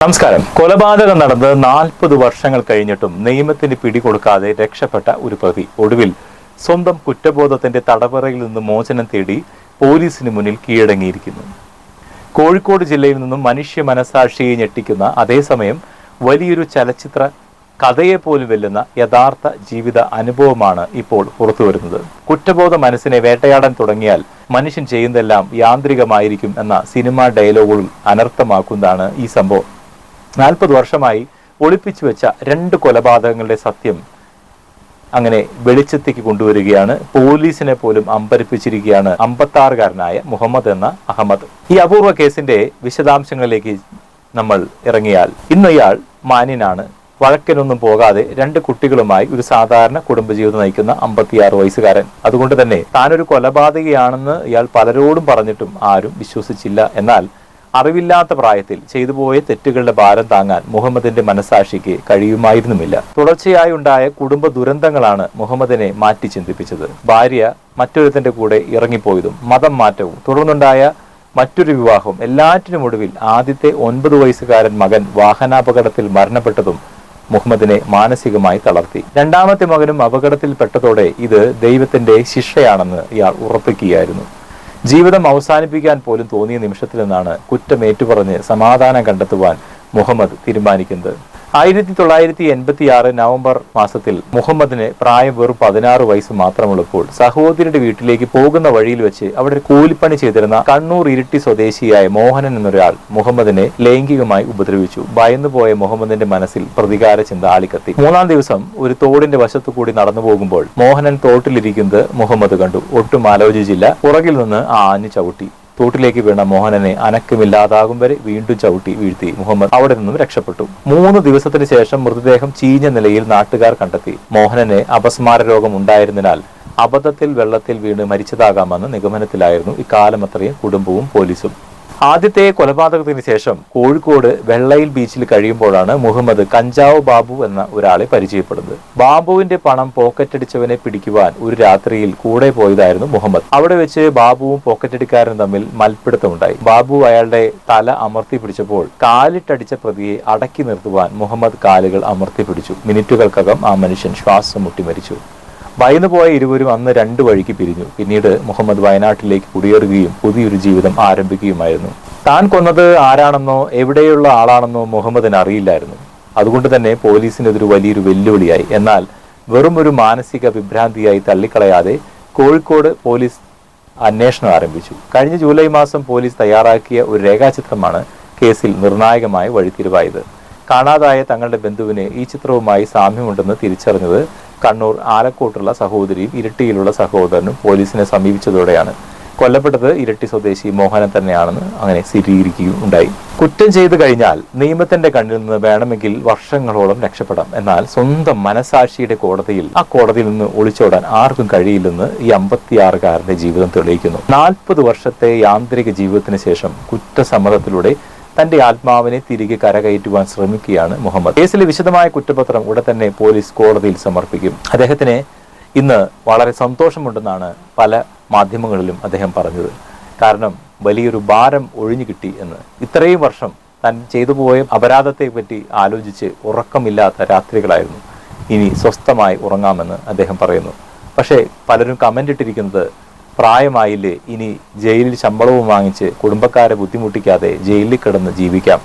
നമസ്കാരം. കൊലപാതകം നടന്ന് 40 വർഷങ്ങൾ കഴിഞ്ഞിട്ടും നിയമത്തിന് പിടികൊടുക്കാതെ രക്ഷപ്പെട്ട ഒരു പ്രതി ഒടുവിൽ സ്വന്തം കുറ്റബോധത്തിന്റെ തടവറയിൽ നിന്ന് മോചനം തേടി പോലീസിന് മുന്നിൽ കീഴടങ്ങിയിരിക്കുന്നു. കോഴിക്കോട് ജില്ലയിൽ നിന്നും മനുഷ്യ മനസാക്ഷിയെ ഞെട്ടിക്കുന്ന അതേസമയം വലിയൊരു ചലച്ചിത്ര കഥയെ പോലും വെല്ലുന്ന യഥാർത്ഥ ജീവിത അനുഭവമാണ് ഇപ്പോൾ പുറത്തുവരുന്നത്. കുറ്റബോധ മനസ്സിനെ വേട്ടയാടാൻ തുടങ്ങിയാൽ മനുഷ്യൻ ചെയ്യുന്നതെല്ലാം യാന്ത്രികമായിരിക്കും എന്ന സിനിമാ ഡയലോഗുകൾ അനർത്ഥമാക്കുന്നതാണ് ഈ സംഭവം. 40 വർഷമായി ഒളിപ്പിച്ചു വെച്ച 2 കൊലപാതകങ്ങളുടെ സത്യം അങ്ങനെ വെളിച്ചത്തേക്ക് കൊണ്ടുവരികയാണ്. പോലീസിനെ പോലും അമ്പരിപ്പിച്ചിരിക്കുകയാണ് 56-കാരനായ മുഹമ്മദ് എന്ന അഹമ്മദ്. ഈ അപൂർവ കേസിന്റെ വിശദാംശങ്ങളിലേക്ക് നമ്മൾ ഇറങ്ങിയാൽ, ഇന്ന് ഇയാൾ മാന്യനാണ്. വഴക്കിനൊന്നും പോകാതെ 2 കുട്ടികളുമായി ഒരു സാധാരണ കുടുംബജീവിതം നയിക്കുന്ന 56 വയസ്സുകാരൻ. അതുകൊണ്ട് തന്നെ താനൊരു കൊലപാതകയാണെന്ന് ഇയാൾ പലരോടും പറഞ്ഞിട്ടും ആരും വിശ്വസിച്ചില്ല. എന്നാൽ അറിവില്ലാത്ത പ്രായത്തിൽ ചെയ്തുപോയ തെറ്റുകളുടെ ഭാരം താങ്ങാൻ മുഹമ്മദിന്റെ മനസാക്ഷിക്ക് കഴിയുമായിരുന്നുമില്ല. തുടർച്ചയായി ഉണ്ടായ കുടുംബ ദുരന്തങ്ങളാണ് മുഹമ്മദിനെ മാറ്റി ചിന്തിപ്പിച്ചത്. ഭാര്യ മറ്റൊരുത്തന്റെ കൂടെ ഇറങ്ങിപ്പോയതും മതം മാറ്റവും തുടർന്നുണ്ടായ മറ്റൊരു വിവാഹവും എല്ലാറ്റിനുമൊടുവിൽ ആദ്യത്തെ 9 വയസ്സുകാരൻ മകൻ വാഹനാപകടത്തിൽ മരണപ്പെട്ടതും മുഹമ്മദിനെ മാനസികമായി തളർത്തി. 2ാമത്തെ മകനും അപകടത്തിൽപ്പെട്ടതോടെ ഇത് ദൈവത്തിന്റെ ശിക്ഷയാണെന്ന് ഇയാൾ ഉറപ്പിക്കുകയായിരുന്നു. ജീവിതം അവസാനിപ്പിക്കാൻ പോലും തോന്നിയ നിമിഷത്തിൽ നിന്നാണ് കുറ്റം ഏറ്റുപറഞ്ഞ് സമാധാനം കണ്ടെത്തുവാൻ മുഹമ്മദ് തീരുമാനിക്കുന്നത്. 1986 നവംബർ മാസത്തിൽ മുഹമ്മദിന് പ്രായം വെറും 16 വയസ്സ് മാത്രമുള്ളപ്പോൾ സഹോദരിയുടെ വീട്ടിലേക്ക് പോകുന്ന വഴിയിൽ വെച്ച് അവിടെ കൂലിപ്പണി ചെയ്തിരുന്ന കണ്ണൂർ ഇരിട്ടി സ്വദേശിയായ മോഹനൻ എന്നൊരാൾ മുഹമ്മദിനെ ലൈംഗികമായി ഉപദ്രവിച്ചു. ഭയന്നുപോയ മുഹമ്മദിന്റെ മനസ്സിൽ പ്രതികാര ചിന്ത ആളിക്കത്തി. 3-ാം ദിവസം ഒരു തോടിന്റെ വശത്തു കൂടി നടന്നു പോകുമ്പോൾ മോഹനൻ തോട്ടിലിരിക്കുന്നത് മുഹമ്മദ് കണ്ടു. ഒട്ടും ആലോചിച്ചില്ല, പുറകിൽ നിന്ന് ആഞ്ഞു ചവിട്ടി. തോട്ടിലേക്ക് വീണ മോഹനനെ അനക്കമില്ലാതാകും വരെ വീണ്ടും ചവിട്ടി വീഴ്ത്തി. മുഹമ്മദ് അവിടെ നിന്നും രക്ഷപ്പെട്ടു. 3 ദിവസത്തിന് ശേഷം മൃതദേഹം ചീഞ്ഞ നിലയിൽ നാട്ടുകാർ കണ്ടെത്തി. മോഹനന് അപസ്മാര രോഗം ഉണ്ടായിരുന്നതിനാൽ അബദ്ധത്തിൽ വെള്ളത്തിൽ വീണ് മരിച്ചതാകാമെന്ന നിഗമനത്തിലായിരുന്നു ഇക്കാലം അത്രയും കുടുംബവും പോലീസും. ആദ്യത്തെ കൊലപാതകത്തിന് ശേഷം കോഴിക്കോട് വെള്ളയിൽ ബീച്ചിൽ കഴിയുമ്പോഴാണ് മുഹമ്മദ് കഞ്ചാവ് ബാബു എന്ന ഒരാളെ പരിചയപ്പെടുന്നത്. ബാബുവിന്റെ പണം പോക്കറ്റടിച്ചവനെ പിടിക്കുവാൻ ഒരു രാത്രിയിൽ കൂടെ പോയതായിരുന്നു മുഹമ്മദ്. അവിടെ വെച്ച് ബാബുവും പോക്കറ്റടിക്കാരനും തമ്മിൽ മൽപ്പിടുത്തമുണ്ടായി. ബാബു അയാളുടെ തല അമർത്തി പിടിച്ചപ്പോൾ കാലിട്ടടിച്ച പ്രതിയെ അടക്കി നിർത്തുവാൻ മുഹമ്മദ് കാലുകൾ അമർത്തി പിടിച്ചു. മിനിറ്റുകൾക്കകം ആ മനുഷ്യൻ ശ്വാസം മുട്ടി മരിച്ചു. ഭയന്നുപോയ ഇരുവരും അന്ന് 2 വഴിക്ക് പിരിഞ്ഞു. പിന്നീട് മുഹമ്മദ് വയനാട്ടിലേക്ക് കുടിയേറുകയും പുതിയൊരു ജീവിതം ആരംഭിക്കുകയുമായിരുന്നു. താൻ കൊന്നത് ആരാണെന്നോ എവിടെയുള്ള ആളാണെന്നോ മുഹമ്മദിന് അറിയില്ലായിരുന്നു. അതുകൊണ്ട് തന്നെ പോലീസിനതൊരു വലിയൊരു വെല്ലുവിളിയായി. എന്നാൽ വെറും ഒരു മാനസിക വിഭ്രാന്തിയായി തള്ളിക്കളയാതെ കോഴിക്കോട് പോലീസ് അന്വേഷണം ആരംഭിച്ചു. കഴിഞ്ഞ ജൂലൈ മാസം പോലീസ് തയ്യാറാക്കിയ ഒരു രേഖാചിത്രമാണ് കേസിൽ നിർണായകമായ വഴിത്തിരിവായത്. കാണാതായ തങ്ങളുടെ ബന്ധുവിന് ഈ ചിത്രവുമായി സാമ്യമുണ്ടെന്ന് തിരിച്ചറിഞ്ഞത് കണ്ണൂർ ആലക്കോട്ടുള്ള സഹോദരിയും ഇരിട്ടിയിലുള്ള സഹോദരനും പോലീസിനെ സമീപിച്ചതോടെയാണ്. കൊല്ലപ്പെട്ടത് ഇരിട്ടി സ്വദേശി മോഹനൻ തന്നെയാണെന്ന് അങ്ങനെ സ്ഥിരീകരിക്കുകയും ഉണ്ടായി. കുറ്റം ചെയ്തു കഴിഞ്ഞാൽ നിയമത്തിന്റെ കണ്ണിൽ നിന്ന് വേണമെങ്കിൽ വർഷങ്ങളോളം രക്ഷപ്പെടാം. എന്നാൽ സ്വന്തം മനസാക്ഷിയുടെ കോടതിയിൽ ആ കോടതിയിൽ നിന്ന് ഒളിച്ചോടാൻ ആർക്കും കഴിയില്ലെന്ന് ഈ 56-കാരന്റെ ജീവിതം തെളിയിക്കുന്നു. 40 വർഷത്തെ യാന്ത്രിക ജീവിതത്തിന് ശേഷം കുറ്റസമ്മതത്തിലൂടെ തന്റെ ആത്മാവിനെ തിരികെ കരകയറ്റുവാൻ ശ്രമിക്കുകയാണ് മുഹമ്മദ്. കേസിലെ വിശദമായ കുറ്റപത്രം ഉടൻ തന്നെ പോലീസ് കോടതിയിൽ സമർപ്പിക്കും. അദ്ദേഹത്തിന് ഇന്ന് വളരെ സന്തോഷമുണ്ടെന്നാണ് പല മാധ്യമങ്ങളിലും അദ്ദേഹം പറഞ്ഞത്. കാരണം വലിയൊരു ഭാരം ഒഴിഞ്ഞു കിട്ടി എന്ന്. ഇത്രയും വർഷം താൻ ചെയ്തു പോയ അപരാധത്തെ പറ്റി ആലോചിച്ച് ഉറക്കമില്ലാത്ത രാത്രികളായിരുന്നു. ഇനി സ്വസ്ഥമായി ഉറങ്ങാമെന്ന് അദ്ദേഹം പറയുന്നു. പക്ഷേ പലരും കമന്റ് ഇട്ടിരിക്കുന്നത്, പ്രായമായില്ലേ, ഇനി ജയിലിൽ ശമ്പളവും വാങ്ങിച്ച് കുടുംബക്കാരെ ബുദ്ധിമുട്ടിക്കാതെ ജയിലിൽ കിടന്ന് ജീവിക്കാം,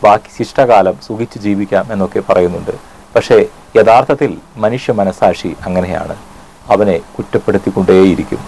ബാക്കി ശിഷ്ടകാലം സുഖിച്ച് ജീവിക്കാം എന്നൊക്കെ പറയുന്നുണ്ട്. പക്ഷേ യഥാർത്ഥത്തിൽ മനുഷ്യ മനസാക്ഷി അങ്ങനെയാണ്, അവനെ കുറ്റപ്പെടുത്തിക്കൊണ്ടേയിരിക്കും.